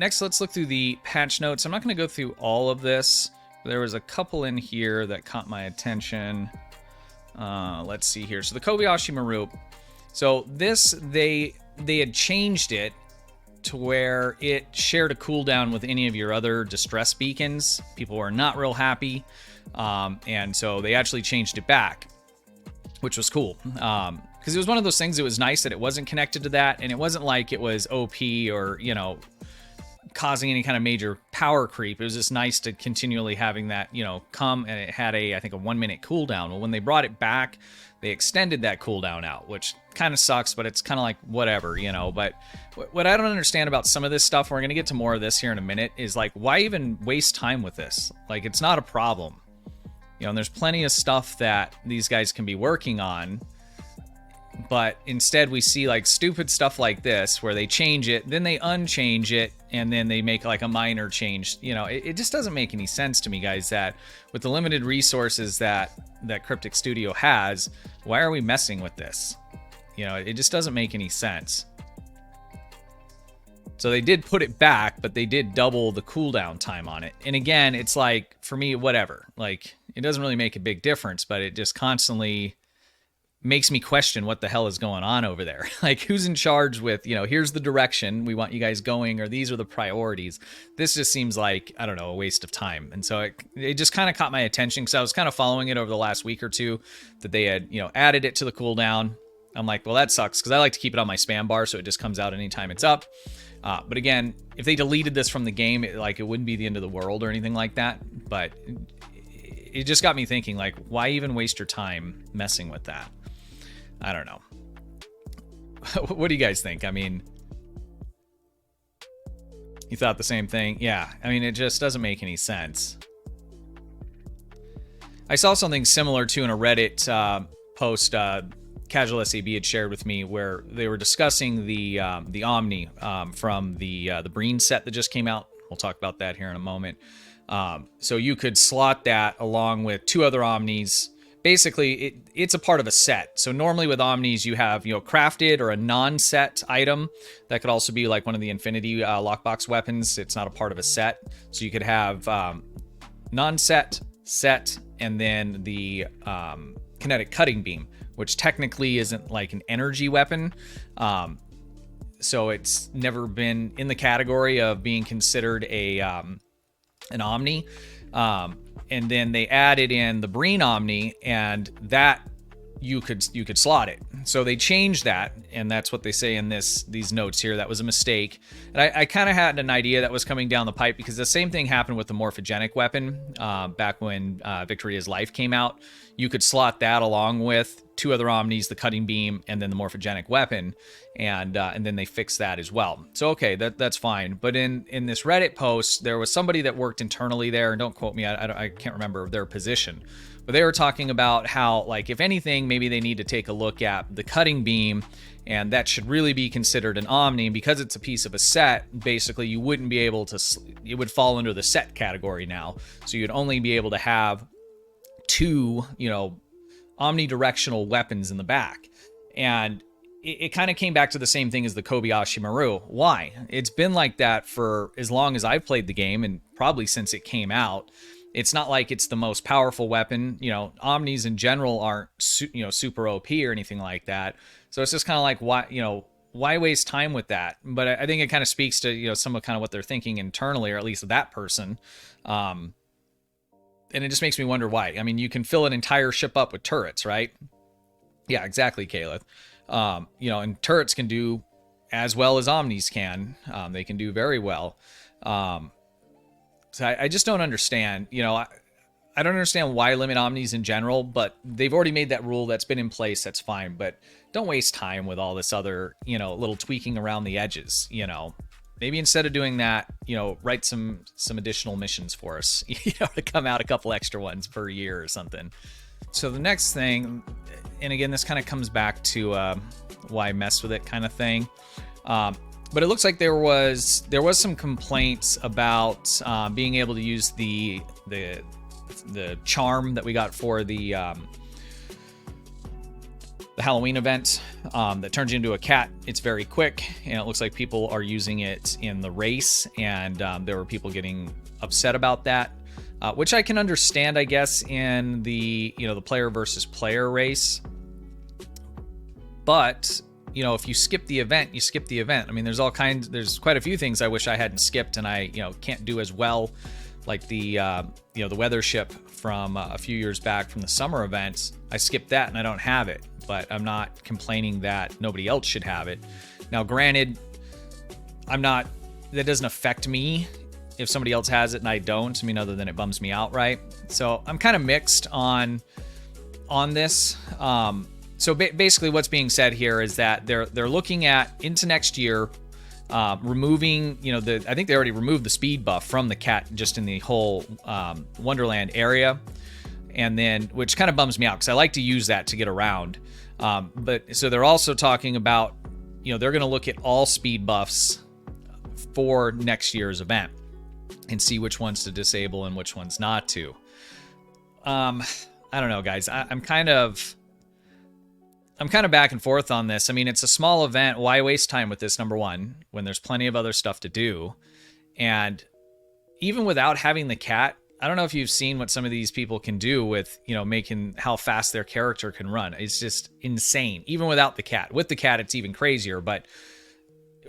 next, let's look through the patch notes. I'm not going to go through all of this. There was a couple in here that caught my attention. Let's see here. So the Kobayashi Maru. So this, they had changed it to where it shared a cooldown with any of your other distress beacons. People were not real happy. And so they actually changed it back, which was cool. Because it was one of those things, it was nice that it wasn't connected to that, and it wasn't like it was OP or, you know, causing any kind of major power creep. It was just nice to continually having that, you know, come, and it had I think a 1 minute cooldown. Well, when they brought it back, they extended that cooldown out, which kind of sucks, but it's kind of like whatever, you know. But what I don't understand about some of this stuff, we're going to get to more of this here in a minute, is like, why even waste time with this? Like, it's not a problem. You know, and there's plenty of stuff that these guys can be working on. But instead we see like stupid stuff like this where they change it, then they unchange it, and then they make like a minor change. You know, it just doesn't make any sense to me, guys, that with the limited resources that Cryptic Studio has, why are we messing with this? You know, it just doesn't make any sense. So they did put it back, but they did double the cooldown time on it. And again, it's like, for me, whatever. Like, it doesn't really make a big difference, but it just constantly makes me question what the hell is going on over there. Like, who's in charge with, you know, here's the direction we want you guys going, or these are the priorities. This just seems like, I don't know, a waste of time. And so it just kind of caught my attention, because I was kind of following it over the last week or two, that they had, you know, added it to the cooldown. I'm like, well, that sucks, because I like to keep it on my spam bar so it just comes out anytime it's up. But again, if they deleted this from the game, it wouldn't be the end of the world or anything like that. But it just got me thinking, like, why even waste your time messing with that? I don't know. What do you guys think? I mean, you thought the same thing? Yeah. I mean, it just doesn't make any sense. I saw something similar to in a Reddit post Casual SAB had shared with me, where they were discussing the Omni from the Breen set that just came out. We'll talk about that here in a moment. So you could slot that along with two other Omnis. Basically, it's a part of a set. So normally with Omnis, you have, you know, crafted or a non-set item. That could also be like one of the Infinity lockbox weapons. It's not a part of a set. So you could have non-set, set, and then the kinetic cutting beam, which technically isn't like an energy weapon. So it's never been in the category of being considered an Omni. And then they added in the Breen Omni, and that you could slot it. So they changed that, and that's what they say in these notes here. That was a mistake. And I kind of had an idea that was coming down the pipe, because the same thing happened with the morphogenic weapon back when Victoria's Life came out. You could slot that along with two other Omnis, the cutting beam, and then the morphogenic weapon, and then they fixed that as well. So okay, that's fine. But in this Reddit post, there was somebody that worked internally there, and don't quote me, I can't remember their position, but they were talking about how, like, if anything, maybe they need to take a look at the cutting beam, and that should really be considered an Omni, because it's a piece of a set. Basically, you wouldn't be able to, it would fall under the set category now, so you'd only be able to have two, you know, omnidirectional weapons in the back. And it kind of came back to the same thing as the Kobayashi Maru. Why? It's been like that for as long as I've played the game, and probably since it came out. It's not like it's the most powerful weapon. You know, Omnis in general aren't, you know, super OP or anything like that. So it's just kind of like, why waste time with that? But I think it kind of speaks to, you know, some of kind of what they're thinking internally, or at least that person. And it just makes me wonder why. I mean, you can fill an entire ship up with turrets, right? Yeah, exactly, Caleb. You know, and turrets can do as well as Omnis can. They can do very well. So I just don't understand. You know, I don't understand why limit Omnis in general, but they've already made that rule. That's been in place. That's fine. But don't waste time with all this other, you know, little tweaking around the edges, you know. Maybe instead of doing that, you know, write some additional missions for us, you know, to come out a couple extra ones per year or something. So the next thing, and again, this kind of comes back to why mess with it kind of thing. But it looks like there was some complaints about being able to use the charm that we got for the the Halloween event that turns you into a cat. It's very quick, and it looks like people are using it in the race, and there were people getting upset about that, which I can understand, I guess, in the the player versus player race. But if you skip the event, you skip the event. I mean, there's quite a few things I wish I hadn't skipped, and I can't do as well, like the the weather ship from a few years back from the summer events. I skipped that and I don't have it, but I'm not complaining that nobody else should have it. Now, granted, that doesn't affect me if somebody else has it and I don't. I mean, other than it bums me out, right? So I'm kind of mixed on this. So basically what's being said here is that they're looking at into next year, removing, I think they already removed the speed buff from the cat just in the whole Wonderland area. And then, which kind of bums me out because I like to use that to get around. But so they're also talking about, they're going to look at all speed buffs for next year's event and see which ones to disable and which ones not to. I don't know, guys. I'm kind of back and forth on this. I mean, it's a small event. Why waste time with this, number one, when there's plenty of other stuff to do? And even without having the cat, I don't know if you've seen what some of these people can do with, making how fast their character can run. It's just insane. Even without the cat. With the cat, it's even crazier. But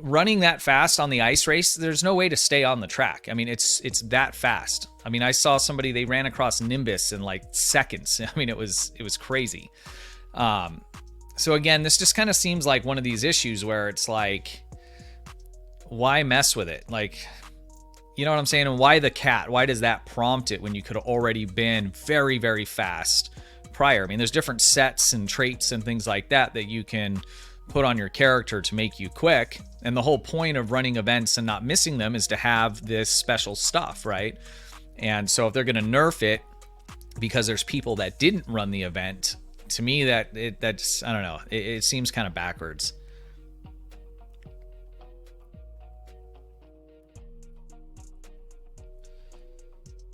running that fast on the ice race, there's no way to stay on the track. I mean, it's that fast. I mean, I saw somebody, they ran across Nimbus in like seconds. I mean, it was crazy. So again, this just kind of seems like one of these issues where it's like, why mess with it? Like, you know what I'm saying? And why the cat? Why does that prompt it when you could have already been very, very fast prior? I mean, there's different sets and traits and things like that you can put on your character to make you quick. And the whole point of running events and not missing them is to have this special stuff, right? And so if they're going to nerf it because there's people that didn't run the event, to me, that's I don't know. It seems kind of backwards.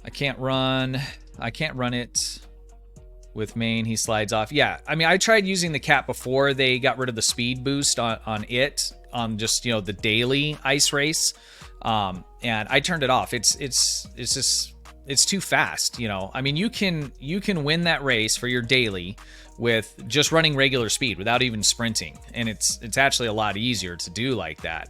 I can't run it with main. He slides off. Yeah, I mean, I tried using the cat before they got rid of the speed boost on just the daily ice race, and I turned it off. It's too fast. I mean, you can win that race for your daily with just running regular speed without even sprinting, and it's actually a lot easier to do like that.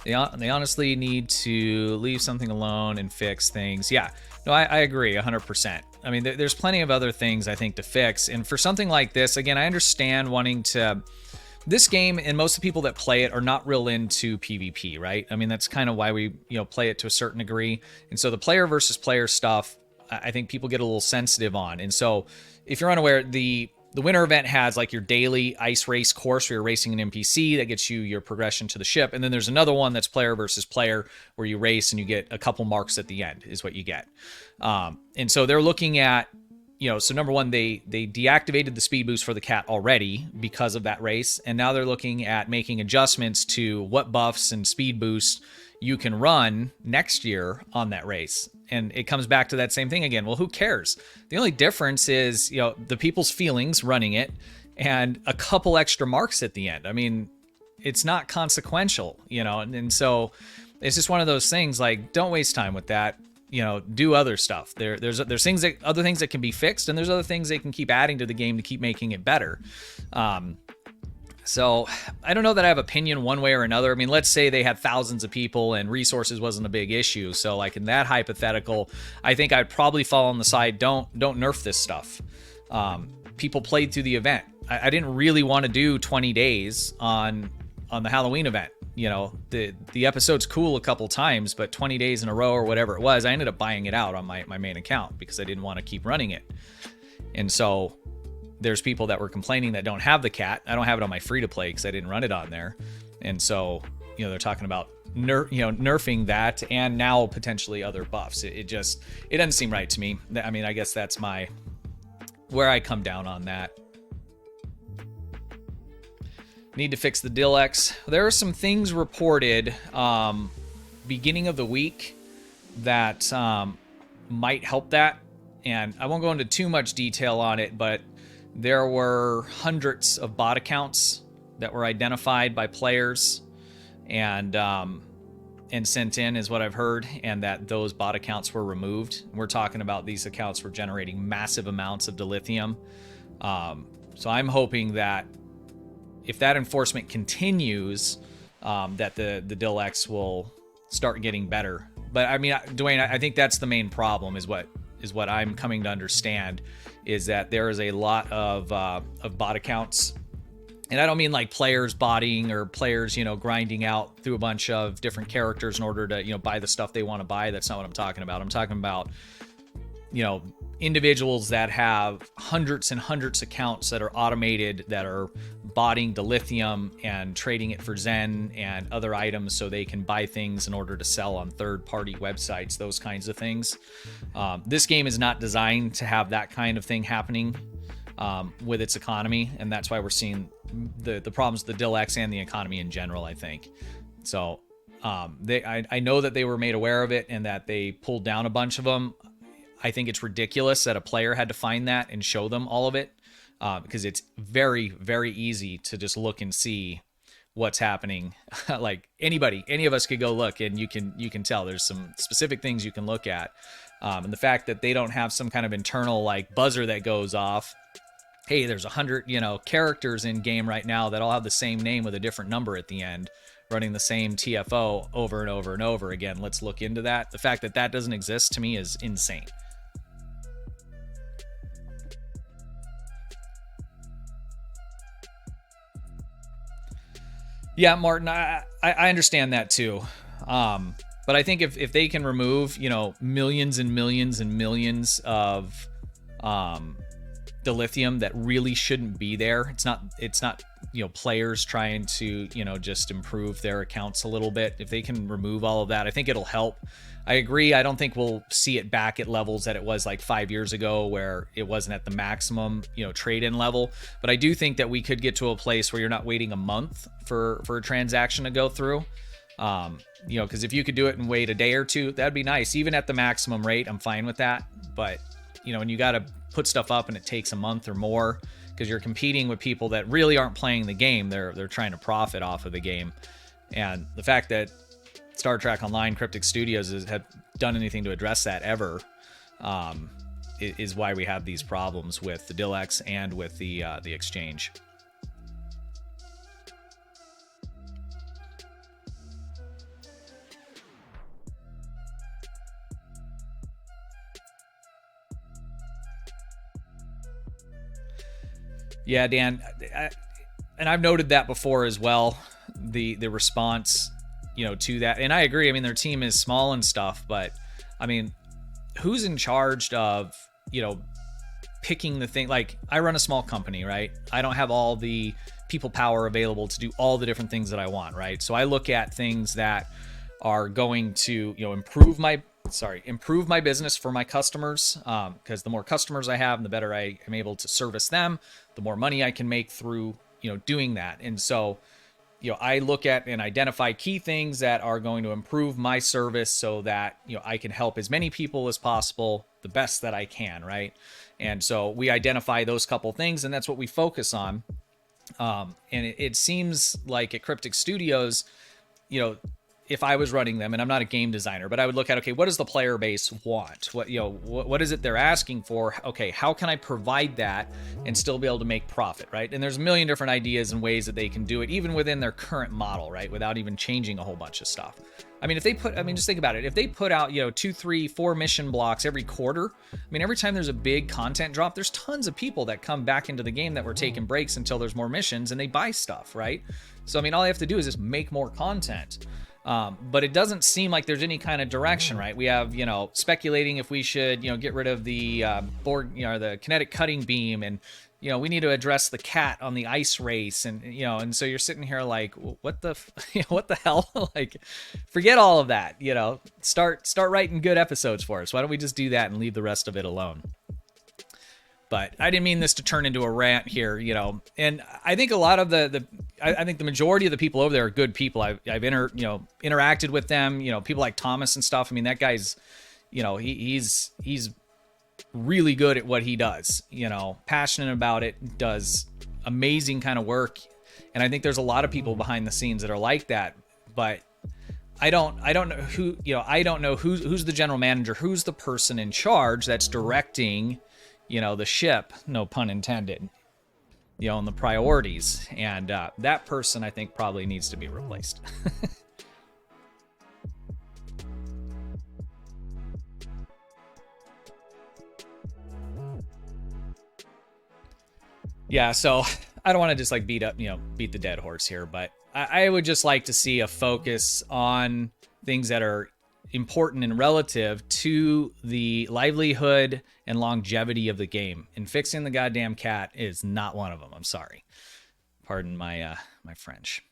They honestly need to leave something alone and fix things. Yeah, no, I agree 100%. I mean, there's plenty of other things I think to fix, and for something like this, again, I understand wanting to. This game and most of the people that play it are not real into PvP, right? I mean, that's kind of why we play it to a certain degree. And so the player versus player stuff, I think people get a little sensitive on. And so if you're unaware, the winter event has like your daily ice race course where you're racing an NPC that gets you your progression to the ship. And then there's another one that's player versus player where you race and you get a couple marks at the end is what you get. And so they're looking at, so number one, they deactivated the speed boost for the cat already because of that race. And now they're looking at making adjustments to what buffs and speed boosts you can run next year on that race. And it comes back to that same thing again. Well, who cares? The only difference is, the people's feelings running it and a couple extra marks at the end. I mean, it's not consequential, and so it's just one of those things, like, don't waste time with that. Do other stuff. There's other things that can be fixed, and there's other things they can keep adding to the game to keep making it better. So I don't know that I have opinion one way or another. I mean, let's say they had thousands of people and resources wasn't a big issue. So like in that hypothetical, I think I'd probably fall on the side, don't nerf this stuff. People played through the event. I didn't really want to do 20 days on the Halloween event. The episode's cool a couple times, but 20 days in a row or whatever it was, I ended up buying it out on my main account because I didn't want to keep running it. And so there's people that were complaining that don't have the cat. I don't have it on my free to play because I didn't run it on there. And so, they're talking about nerfing that and now potentially other buffs. It doesn't seem right to me. I mean, I guess that's where I come down on that. Need to fix the Dilex. There are some things reported beginning of the week that might help that. And I won't go into too much detail on it, but there were hundreds of bot accounts that were identified by players and sent in, is what I've heard, and that those bot accounts were removed. We're talking about these accounts were generating massive amounts of dilithium. So I'm hoping that if that enforcement continues, that the Dill-X will start getting better. But I mean, Dwayne, I think that's the main problem, is what I'm coming to understand, is that there is a lot of bot accounts. And I don't mean like players botting or players, grinding out through a bunch of different characters in order to, buy the stuff they want to buy. That's not what I'm talking about. I'm talking about, individuals that have hundreds and hundreds of accounts that are automated, that are botting dilithium and trading it for Zen and other items so they can buy things in order to sell on third-party websites, those kinds of things. This game is not designed to have that kind of thing happening with its economy, and that's why we're seeing the problems with the Dill-X and the economy in general, I think. So I know that they were made aware of it and that they pulled down a bunch of them. I think it's ridiculous that a player had to find that and show them all of it, because it's very, very easy to just look and see what's happening. Like any of us could go look, and you can tell there's some specific things you can look at. And the fact that they don't have some kind of internal like buzzer that goes off, hey, there's 100 characters in game right now that all have the same name with a different number at the end, running the same TFO over and over and over again. Let's look into that. The fact that that doesn't exist to me is insane. Yeah, Martin, I understand that too. But I think if they can remove, millions and millions and millions of dilithium that really shouldn't be there. It's not players trying to, just improve their accounts a little bit. If they can remove all of that, I think it'll help. I agree. I don't think we'll see it back at levels that it was like 5 years ago, where it wasn't at the maximum, trade-in level. But I do think that we could get to a place where you're not waiting a month for a transaction to go through. Because if you could do it and wait a day or two, that'd be nice. Even at the maximum rate, I'm fine with that. But, when you got to put stuff up and it takes a month or more, because you're competing with people that really aren't playing the game. They're trying to profit off of the game. And the fact that Star Trek Online, Cryptic Studios have done anything to address that ever, is why we have these problems with the Dill-X and with the exchange. Yeah, Dan, and I've noted that before as well. The response, to that, and I agree. I mean, their team is small and stuff, but I mean, who's in charge of picking the thing? Like, I run a small company, right? I don't have all the people power available to do all the different things that I want, right? So I look at things that are going to improve my business for my customers, because the more customers I have, the better I am able to service them, the more money I can make through doing that. And so I look at and identify key things that are going to improve my service so that I can help as many people as possible the best that I can, right? And so we identify those couple things, and that's what we focus on. And it seems like at Cryptic Studios, if I was running them, and I'm not a game designer, but I would look at, okay, what does the player base want? What is it they're asking for? Okay, how can I provide that and still be able to make profit, right? And there's a million different ideas and ways that they can do it, even within their current model, right? Without even changing a whole bunch of stuff. I mean, just think about it. If they put out, 2, 3, 4 mission blocks every quarter, I mean, every time there's a big content drop, there's tons of people that come back into the game that were taking breaks until there's more missions, and they buy stuff, right? So, I mean, all they have to do is just make more content. But it doesn't seem like there's any kind of direction, right? We have, speculating if we should, get rid of the the kinetic cutting beam, and we need to address the cat on the ice race, and and so you're sitting here like, what the what the hell? Like, forget all of that. Start writing good episodes for us. Why don't we just do that and leave the rest of it alone? But I didn't mean this to turn into a rant here, And I think a lot of I think the majority of the people over there are good people. I've interacted with them. People like Thomas and stuff. I mean, that guy's, he's really good at what he does, you know, passionate about it, does amazing kind of work. And I think there's a lot of people behind the scenes that are like that, but I don't know who, you know, I don't know who's the general manager, who's the person in charge that's directing, you know, the ship, no pun intended, you know, and the priorities. And that person, I think, probably needs to be replaced. Yeah, so I don't want to just like beat the dead horse here, but I would just like to see a focus on things that are important and relative to the livelihood and longevity of the game. And fixing the goddamn cat is not one of them. I'm sorry. Pardon my my French.